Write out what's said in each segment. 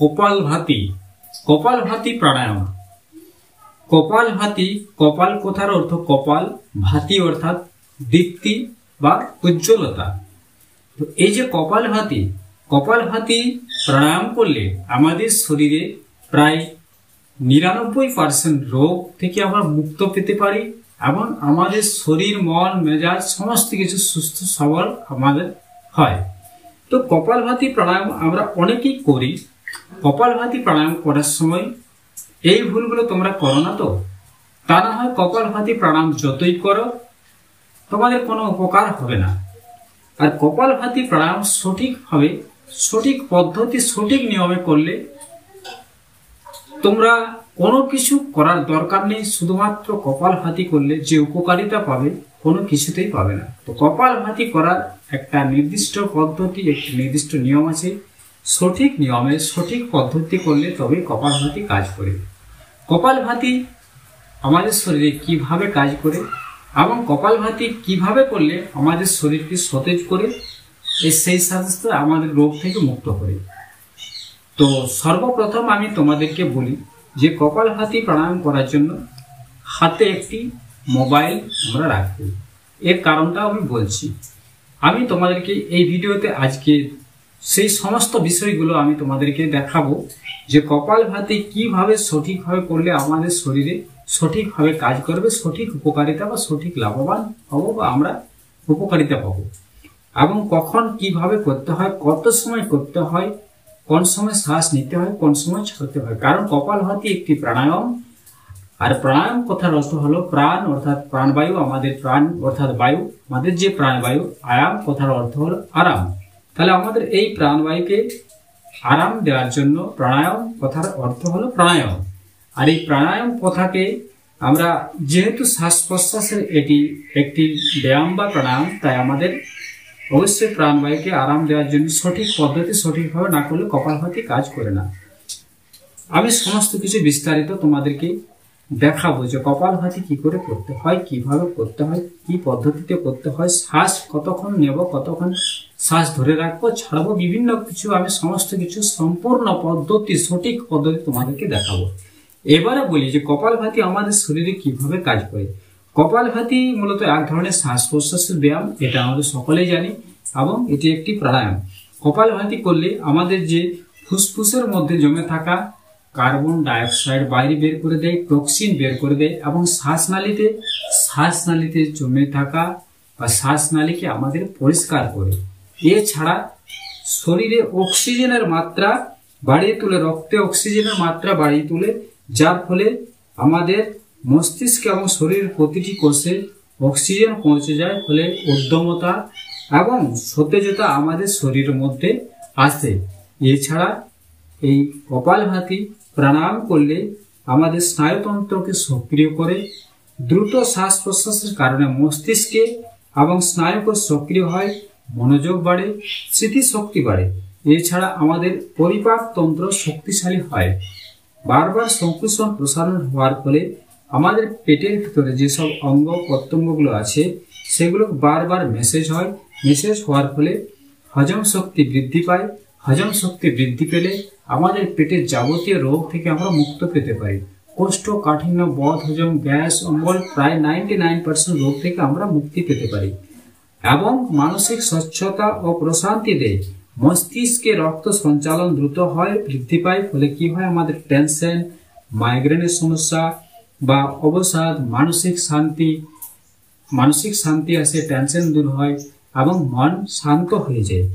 কপালভাতি। কপালভাতি প্রাণায়াম। কপালভাতি, কপাল কথার অর্থ কপাল, ভাতি অর্থাৎ দীপ্তি বা উজ্জ্বলতা। তো এই যে কপালভাতি, কপালভাতি প্রাণায়াম করলে আমাদের শরীরে প্রায় 99% রোগ থেকে আমরা মুক্ত পেতে পারি এবং আমাদের শরীর, মন, মেজাজ সমস্ত কিছু সুস্থ সবল আমাদের হয়। তো কপালভাতি প্রাণায়াম আমরা অনেকেই করি। কপালভাতি প্রাণায়াম করার সময় এই ভুলগুলো তোমরা করো না তো? তা না হয় কপালভাতি প্রাণায়াম যতই করো তোমাদের কোনো উপকার হবে না। আর কপালভাতি প্রাণায়াম সঠিকভাবে, সঠিক পদ্ধতি, সঠিক নিয়মে করলে তোমরা কোনো কিছু করার দরকার নেই। শুধুমাত্র কপালভাতি করলে যে উপকারিতা পাবে কোনো কিছুতেই পাবে না। তো কপালভাতি করার একটা নির্দিষ্ট পদ্ধতি, একটি নির্দিষ্ট নিয়ম আছে। সঠিক নিয়মে সঠিক পদ্ধতি করলে তবে কপালভাতি কাজ করে। কপালভাতি আমাদের শরীরে কিভাবে কাজ করে এবং কপালভাতি কিভাবে করলে আমাদের শরীরকে সতেজ করে, সেই সাথে আমাদের রোগ থেকে মুক্ত করে। তো সর্বপ্রথম আমি তোমাদেরকে বলি যে কপালভাতি প্রাণায়াম করার জন্য হাতে একটি মোবাইল আমরা রাখবো। এর কারণটা আমি বলছি। আমি তোমাদেরকে এই ভিডিওতে আজকে সেই সমস্ত বিষয়গুলো আমি তোমাদেরকে দেখাবো যে কপালভাতি কিভাবে সঠিকভাবে করলে আমাদের শরীরে সঠিকভাবে কাজ করবে, সঠিক উপকারিতা বা সঠিক লাভবান হব বা আমরা উপকারিতা পাবো, এবং কখন কিভাবে করতে হয়, কত সময় করতে হয়, কোন সময় শ্বাস নিতে হয়, কোন সময় ছাড়তে হয়। কারণ কপালভাতি একটি প্রাণায়াম, আর প্রাণায়াম কথার অর্থ হলো প্রাণ অর্থাৎ প্রাণবায়ু, আমাদের প্রাণ অর্থাৎ বায়ু, আমাদের যে প্রাণবায়ু। আয়াম কথার অর্থ হলো আরাম। তাহলে আমাদের এই প্রাণবায়ুকে আরাম দেওয়ার জন্য প্রাণায়াম কথার অর্থ হলো প্রাণায়াম। আর এই প্রাণায়াম কথাকে আমরা, যেহেতু শ্বাস প্রশ্বাসের এটি একটি ব্যায়াম বা প্রাণায়াম, তাই আমাদের অবশ্যই প্রাণবায়ুকে আরাম দেওয়ার জন্য সঠিক পদ্ধতি সঠিকভাবে না করলে কপালভাতি কাজ করে না। আমি সমস্ত কিছু বিস্তারিত তোমাদেরকে দেখাবো যে কপালভাতি কি করে করতে হয়, কিভাবে করতে হয়, কি পদ্ধতিতে করতে হয়, শ্বাস কতক্ষণ নেব, কতক্ষণ শ্বাস ধরে রাখবো, ছাড়বো, বিভিন্ন কিছু আমি সমস্ত কিছু সম্পূর্ণ পদ্ধতি, সঠিক পদ্ধতি তোমাদেরকে দেখাবো। এবারে বলি যে কপালভাতি আমাদের শরীরে কিভাবে কাজ করে। কপালভাতি মূলত এক ধরনের শ্বাস প্রশ্বাসের ব্যায়াম, এটা আমাদের সকলেই জানি, এবং এটি একটি প্রাণায়াম। কপালভাতি করলে আমাদের যে ফুসফুসের মধ্যে জমে থাকা কার্বন ডাইঅক্সাইড বাইরে বের করে দেয়, টক্সিন বের করে দেয়, এবং শ্বাসনালীতে জমে থাকা বা শ্বাসনালীকে আমাদের পরিষ্কার করে। এছাড়া শরীরে অক্সিজেনের মাত্রা বাড়িয়ে তোলে, রক্তে অক্সিজেনের মাত্রা বাড়িয়ে তোলে, যার ফলে আমাদের মস্তিষ্ক এবং শরীরের প্রতিটি কোষে অক্সিজেন পৌঁছে যায়, ফলে উদ্যমতা এবং সতেজতা আমাদের শরীরের মধ্যে আসে। এছাড়া এই কপালভাতি প্রাণায়াম করলে আমাদের স্নায়ুতন্ত্রকে সক্রিয় করে। দ্রুত শ্বাস প্রশ্বাসের কারণে মস্তিষ্কে এবং স্নায়ুকোষ সক্রিয় হয়, মনোযোগ বাড়ে, স্মৃতিশক্তি বাড়ে। এছাড়া আমাদের পরিপাক তন্ত্র শক্তিশালী হয়। বারবার সংকোচন প্রসারণ হওয়ার ফলে আমাদের পেটের ভিতরে যেসব অঙ্গ প্রত্যঙ্গগুলো আছে সেগুলো বারবার মেসেজ হয়। মেসেজ হওয়ার ফলে হজম শক্তি বৃদ্ধি পায়। হজম শক্তি বৃদ্ধি পেলে আমাদের পেটের যাবতীয় রোগ থেকে আমরা মুক্ত পেতে পারি। কোষ্ঠকাঠিন্য, বদহজম, গ্যাস, অম্বল, প্রায় 99% রোগ থেকে আমরা মুক্তি পেতে পারি। এবং মানসিক স্বচ্ছতা ও প্রশান্তি দেয়। মস্তিষ্কে রক্ত সঞ্চালন দ্রুত হয়, বৃদ্ধি পায়, ফলে কি হয়, আমাদের টেনশন, মাইগ্রেনের সমস্যা বা অবসাদ, মানসিক শান্তি আসে, টেনশন দূর হয় এবং মন শান্ত হয়ে যায়।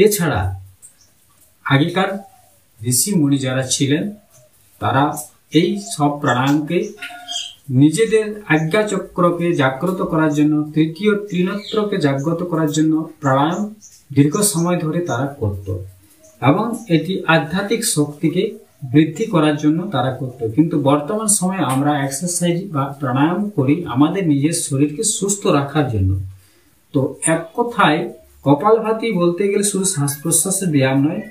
এছাড়া আগেকার ঋষি মুনি যারা ছিলেন তারা এই সব প্রাণায়ামকে নিজেদের আজ্ঞা চক্রকে জাগ্রত করার জন্য, তৃতীয় ত্রিনেত্রকে জাগ্রত করার জন্য প্রাণায়াম দীর্ঘ সময় ধরে তারা করত, এবং এটি আধ্যাত্মিক শক্তিকে বৃদ্ধি করার জন্য তারা করত। কিন্তু বর্তমান সময়ে আমরা এক্সারসাইজ বা প্রাণায়াম করি আমাদের নিজের শরীরকে সুস্থ রাখার জন্য। তো এক কথায় কপালভাতি বলতে গেলে শুধু শ্বাস প্রশ্বাসের ব্যায়াম নয়,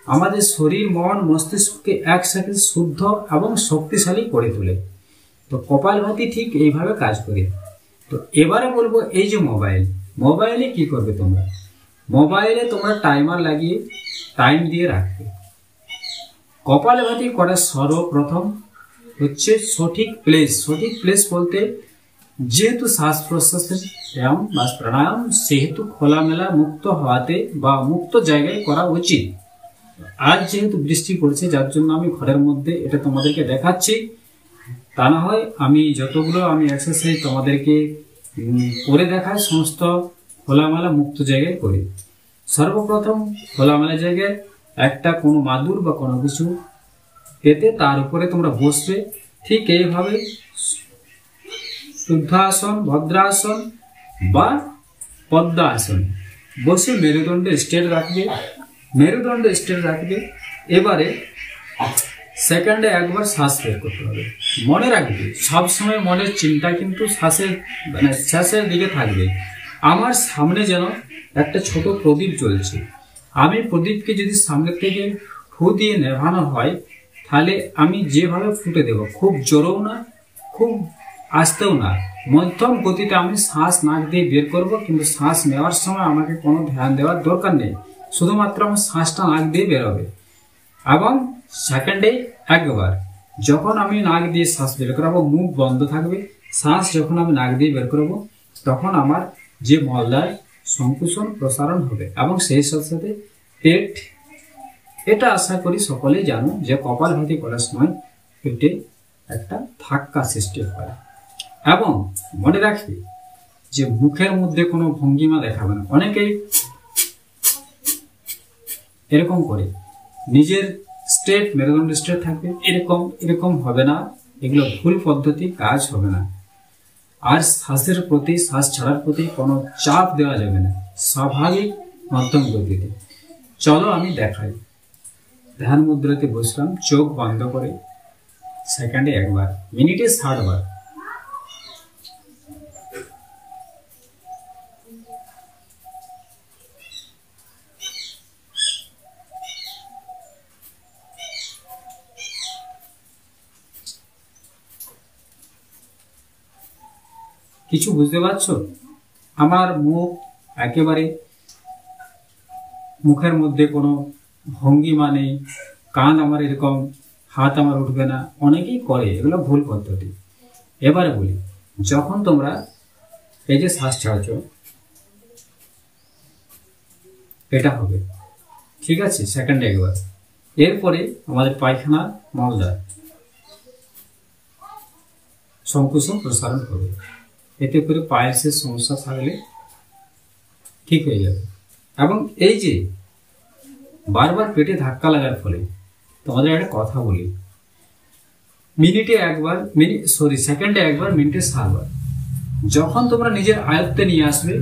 আমাদের শরীর, মন, মস্তিষ্ককে একসাথে শুদ্ধ এবং শক্তিশালী করে তোলে। তো কপালভাতি ঠিক এইভাবে কাজ করে। তো এবারে বলবো এই যে মোবাইলে কি করবে তোমরা? মোবাইলে তোমরা টাইমার লাগিয়ে টাইম দিয়ে রাখবে। কপালভাতি করার সর্বপ্রথম হচ্ছে সঠিক প্লেস বলতে যেহেতু শ্বাস প্রশ্বাসের ব্যায়াম বা প্রাণায়াম সেহেতু খোলামেলা মুক্ত হওয়াতে বা মুক্ত জায়গায় করা উচিত। আজ যেহেতু বৃষ্টি পড়ছে যার জন্য আমি ঘরের মধ্যে এটা তোমাদেরকে দেখাচ্ছি, তা না হয় আমি যতগুলো আমি এক্সারসাইজ তোমাদেরকে করে দেখাই সমস্ত খোলামেলা মুক্ত জায়গায় করি। সর্বপ্রথম খোলামেলা জায়গায় একটা কোনো মাদুর বা কোনো কিছু পেতে তার উপরে তোমরা বসবে। ঠিক এইভাবে শুদ্ধাসন, ভদ্রাসন বা পদ্মাসন বসে মেরুদণ্ড স্ট্রেট রাখবে। এবারে সেকেন্ডে একবার শ্বাস বের করতে হবে। মনে রাখবে সবসময় মনের চিন্তা কিন্তু শ্বাসের দিকে থাকবে। আমার সামনে যেন একটা ছোট প্রদীপ জ্বলছে, আমি প্রদীপকে যদি সামনে থেকে ফু দিয়ে নেভানো হয় তাহলে আমি যেভাবে ফুটে দেব, খুব জোরেও না খুব আস্তেও না, মধ্যম গতিতে আমি শ্বাস নাক দিয়ে বের করব। কিন্তু শ্বাস নেওয়ার সময় আমাকে কোনো ধ্যান দেওয়ার দরকার নেই, শুধুমাত্র আমার শ্বাসটা নাক দিয়ে বেরোবে। এবং সেকেন্ডে একবার যখন আমি নাক দিয়ে শ্বাস বের করাবো মুখ বন্ধ থাকবে, শ্বাস যখন আমি নাক দিয়ে বের করবো তখন আমার যে মলদ্বার সংকুচন প্রসারণ হবে এবং সেই সাথে পেট, এটা আশা করি সকলেই জানো যে কপালভাতি করার সময় পেটে একটা ধাক্কা সৃষ্টি হয়। এবং মনে রাখবে যে মুখের মধ্যে কোনো ভঙ্গিমা দেখাবে না। অনেকেই এরকম করে নিজের স্ট্রেট, মেরুদণ্ড স্ট্রেট থাকবে, এরকম হবে না। এগুলো ভুল পদ্ধতি, কাজ হবে না। আর শ্বাসের প্রতি, শ্বাস ছাড়ার প্রতি কোনো চাপ দেওয়া যাবে না, স্বাভাবিক মধ্যম গতিতে। চলো আমি দেখাই। ধ্যান মুদ্রাতে বসলাম, চোখ বন্ধ করে সেকেন্ডে একবার, মিনিটে 60 বার। কিছু বুঝতে পারছো? আমার মুখ একেবারে, মুখের মধ্যে কোনো ভঙ্গিমা নেই, কান আমার এরকম, হাত আমার উঠবে না। অনেকেই করে, এগুলো ভুল পদ্ধতি। এবারে বলি, যখন তোমরা এই যে শ্বাস ছাড়ছ এটা হবে, ঠিক আছে, সেকেন্ডে একবার। এরপরে আমাদের পায়খানা, মলদ্বার সংকুচন প্রসারণ হবে। এতে করে পায়েসের সমস্যা থাকলে ঠিক হয়ে যাবে। এবং এই যে বারবার পেটে ধাক্কা লাগার ফলে তোমাদের একটা কথা বলি, সেকেন্ডে একবার, মিনিটে 60 বার। যখন তোমরা নিজের আয়ত্তে নিয়ে আসবে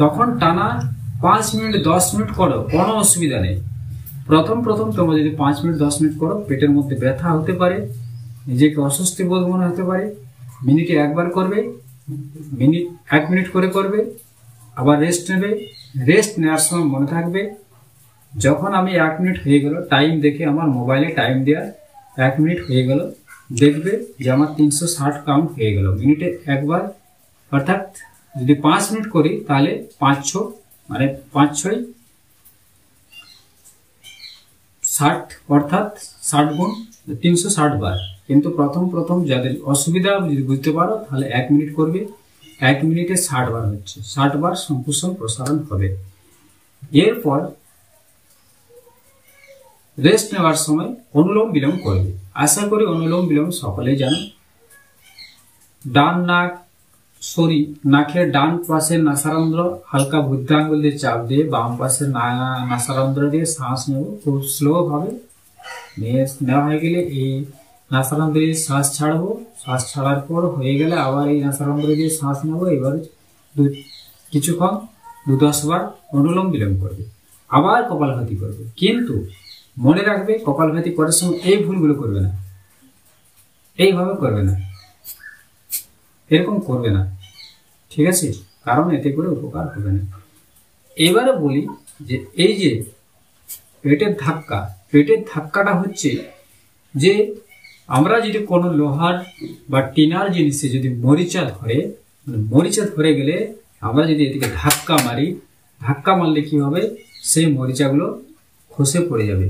তখন টানা 5 মিনিট 10 মিনিট করো, কোনো অসুবিধা নেই। প্রথম তোমরা যদি 5 মিনিট 10 মিনিট করো পেটের মধ্যে ব্যথা হতে পারে, নিজেকে অস্বস্তি বোধ মনে হতে পারে। মিনিটে একবার করবে, 1 মিনিট করে করবে, আবার রেস্ট নেবে। রেস্ট নেওয়ার সময় মনে থাকবে যখন আমি 1 মিনিট হয়ে গেল, টাইম দেখে, আমার মোবাইলে টাইম দেওয়া 1 মিনিট হয়ে গেল, দেখবে যে আমার 360 কাউন্ট হয়ে গেল। মিনিটে একবার, অর্থাৎ যদি 5 মিনিট করি তাহলে 5-6 মানে 5-6 60, অর্থাৎ 60 গুণ 360 বার। কিন্তু প্রথম যাদের অসুবিধা যদি বুঝতে পারো তাহলে 1 মিনিট করবে, 1 মিনিটে 60 বার হচ্ছে, 60 বার সংকুচন প্রসারণ হবে। এরপর রেস্ট নেওয়ার সময় অনুলোম বিলোম করবে। আশা করি অনুলোম বিলোম সকলেই জানো। ডান নাক সরি, নাকের ডান পাশের নাসারন্ধ্র হালকা বুদ্ধ আঙ্গুল দিয়ে চাপ দিয়ে বাম পাশের নাসারন্ধ্র দিয়ে শ্বাস নেব খুব স্লো ভাবে। নেওয়া হয়ে গেলে এই নাসারন্ধ্র দিয়ে শ্বাস ছাড়বো, শ্বাস ছাড়ার পর হয়ে গেলে আবার এই নাসারন্ধ্র দিয়ে শ্বাস নেবো। এবারে কিছুক্ষণ 2-10 বার অনুলোম বিলোম করবে, আবার কপালভাতি করবে। কিন্তু মনে রাখবে কপালভাতি করার সময় এই ভুলগুলো করবে না, এইভাবে করবে না, এরকম করবে না, ঠিক আছে? কারণ এতে করে উপকার হবে না। এবারে বলি যে এই যে পেটের ধাক্কাটা হচ্ছে যে আমরা যদি কোনো লোহার বা টিনার জিনিসে যদি মরিচা ধরে গেলে আমরা যদি এদিকে ধাক্কা মারলে কি হবে, সেই মরিচাগুলো খসে পড়ে যাবে।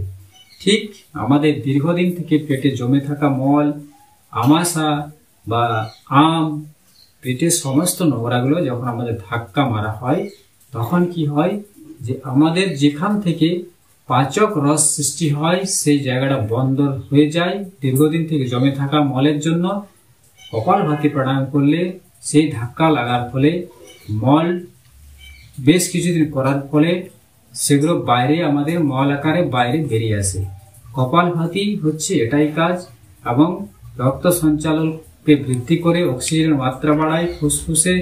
ঠিক আমাদের দীর্ঘদিন থেকে পেটে জমে থাকা মল, আমাশা বা পেটের সমস্ত নোংরাগুলো যখন আমাদের ধাক্কা মারা হয়, তখন কি হয় যে আমাদের যেখান থেকে পাচক রস সৃষ্টি হয় সেই জায়গাটা বন্ধ হয়ে যায় দীর্ঘদিন থেকে জমে থাকা মলের জন্য। কপালভাতি প্রাণায়াম করলে সেই ধাক্কা লাগার ফলে মল বেশ কিছুদিন করার ফলে সেগুলো বাইরে আমাদের মল আকারে বাইরে বেরিয়ে আসে। কপালভাতি হচ্ছে এটাই কাজ, এবং রক্ত সঞ্চালনকে বৃদ্ধি করে, অক্সিজেনের মাত্রা বাড়ায়, ফুসফুসে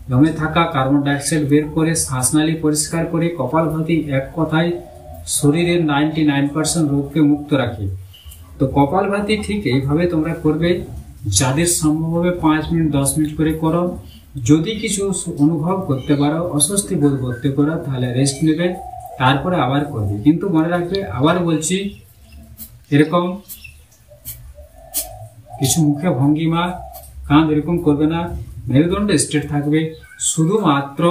জমে থাকা কার্বন ডাইঅক্সাইড বের করে, শ্বাসনালী পরিষ্কার করে। কপালভাতি এক কথায় শরীরের 99% রোগকে মুক্ত রাখে। তো কপালভাতি ঠিক এইভাবে তোমরা করবে। যাদের সম্ভব হবে 5 মিনিট 10 মিনিট করে করো। যদি কিছু অনুভব করতে পারো, অস্বস্তি বোধ করতে পারো, তাহলে রেস্ট নেবে, তারপরে আবার করবে। কিন্তু মনে রাখবে, আবার বলছি, এরকম কিছু মুখে ভঙ্গিমা, কাঁধ এরকম করবে না, মেরুদণ্ড স্ট্রেট থাকবে। শুধুমাত্র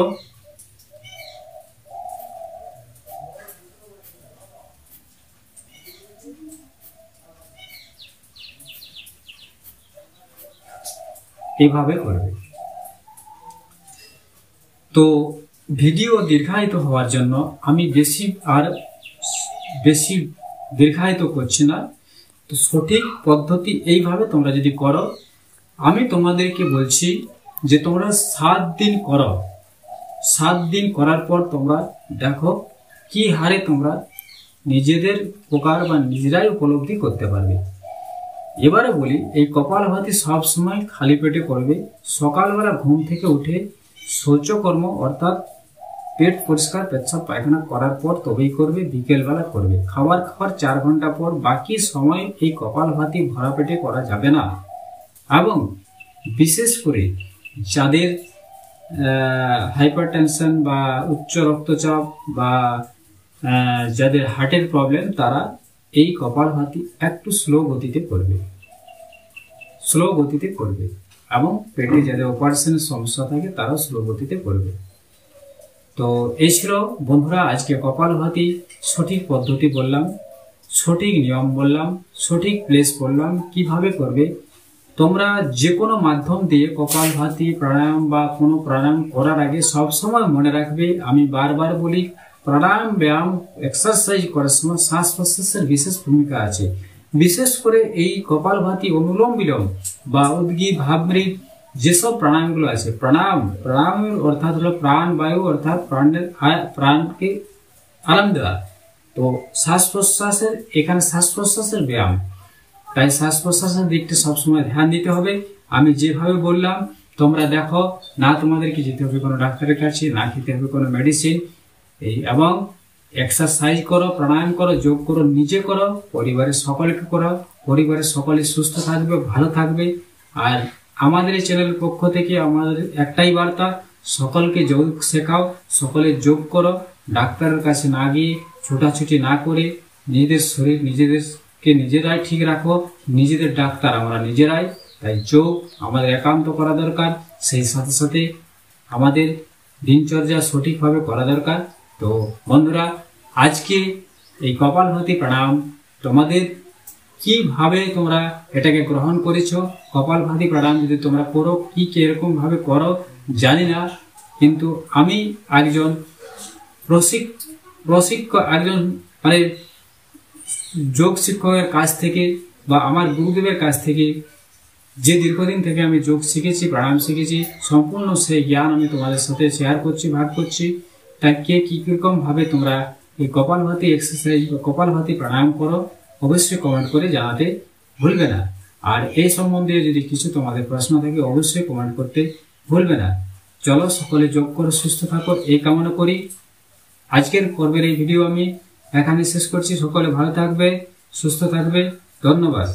এইভাবে করবে। তো ভিডিও দীর্ঘায়িত হওয়ার জন্য আমি বেশি দীর্ঘায়িত করছি না। তো সঠিক পদ্ধতি এইভাবে তোমরা যদি করো, আমি তোমাদেরকে বলছি যে তোমরা 7 দিন করো। 7 দিন করার পর তোমরা দেখো কি হারে তোমরা নিজেদের উপকার বা নিজেরাই উপলব্ধি করতে পারবে। এবারে বলি, এই কপালভাতি সবসময় খালি পেটে করবে। সকালবেলা ঘুম থেকে উঠে শৌচকর্ম অর্থাৎ পেট পরিষ্কার, পেচ্ছাপ পায়খানা করার পর তবেই করবে। বিকেলবেলা করবে। খাবার 4 ঘন্টা পর। বাকি সময় এই কপালভাতি ভরা পেটে করা যাবে না। এবং বিশেষ করে যাদের হাইপারটেনশন বা উচ্চ রক্তচাপ বা যাদের হার্টের প্রবলেম, তারা এই কপালভাতি একটু স্লো গতিতে করবে। এবং পেটে যাদের অপারেশনের সমস্যা থাকে তারাও স্লো গতিতে করবে। তো এই ছিল বন্ধুরা আজকে কপালভাতি সঠিক পদ্ধতি বললাম, সঠিক নিয়ম বললাম, সঠিক প্লেস বললাম, কিভাবে করবে। তোমরা যে কোনো মাধ্যম দিয়ে কপালভাতি প্রাণায়াম বা কোনো প্রাণায়াম করার আগে সবসময় মনে রাখবে, আমি বারবার বলি, প্রাণায়াম ব্যায়াম এক্সারসাইজ করার সময় শ্বাস প্রশ্বাসের বিশেষ ভূমিকা আছে। বিশেষ করে এই কপালভাতি, অনুলোম বিলোম বা উদ্গীত ভাবমৃত যেসব প্রাণায়ামগুলো আছে, প্রাণায়াম অর্থাৎ হলো প্রাণ বায়ু, অর্থাৎ প্রাণকে আরাম দেওয়া। তো শ্বাস প্রশ্বাসের ব্যায়াম, তাই শ্বাস প্রশ্বাসের দিকটা সবসময় ধ্যান দিতে হবে। আমি যেভাবে বললাম তোমরা দেখো, না তোমাদেরকে যেতে হবে কোনো ডাক্তারের কাছে, না খেতে হবে কোনো মেডিসিন। এবং এক্সারসাইজ করো, প্রাণায়াম করো, যোগ করো, নিজে করো, পরিবারের সকলকে করো। পরিবারের সকলে সুস্থ থাকবে, ভালো থাকবে। আর আমাদের এই চ্যানেলের পক্ষ থেকে আমাদের একটাই বার্তা, সকলকে যোগ শেখাও, সকলে যোগ করো। ডাক্তারের কাছে না গিয়ে, ছোটাছুটি না করে, নিজেদের শরীর নিজেদেরকে নিজেরাই ঠিক রাখো। নিজেদের ডাক্তার আমরা নিজেরাই। তাই যোগ আমাদের একান্ত করা দরকার। সেই সাথে সাথে আমাদের দিনচর্যা সঠিকভাবে করা দরকার। তো বন্ধুরা, আজকে এই কপালভাতি প্রাণায়াম তোমাদের কিভাবে তোমরা এটাকে গ্রহণ করেছো, কপালভাতি প্রাণায়াম যদি তোমরা করো, কি এরকম ভাবে করো জানি না, কিন্তু আমি একজন একজন মানে যোগ শিক্ষকের কাছ থেকে বা আমার গুরুদেবের কাছ থেকে যে দীর্ঘদিন থেকে আমি যোগ শিখেছি, প্রাণায়াম শিখেছি, সম্পূর্ণ সেই জ্ঞান আমি তোমাদের সাথে শেয়ার করছি, ভাগ করছি। তাই কে কিরকম ভাবে তোমরা এই কপালভাতি এক্সারসাইজ বা কপালভাতি প্রাণায়াম করো, অবশ্যই কমেন্ট করে জানাতে ভুলবে না। আর এই সম্বন্ধে যদি কিছু তোমাদের প্রশ্ন থাকে, অবশ্যই কমেন্ট করতে ভুলবে না। চলো, সকলে যোগ করো, সুস্থ থাকো, এই কামনা করি। আজকের পর্বের এই ভিডিও আমি এখানে শেষ করছি। সকলে ভালো থাকবে, সুস্থ থাকবে। ধন্যবাদ।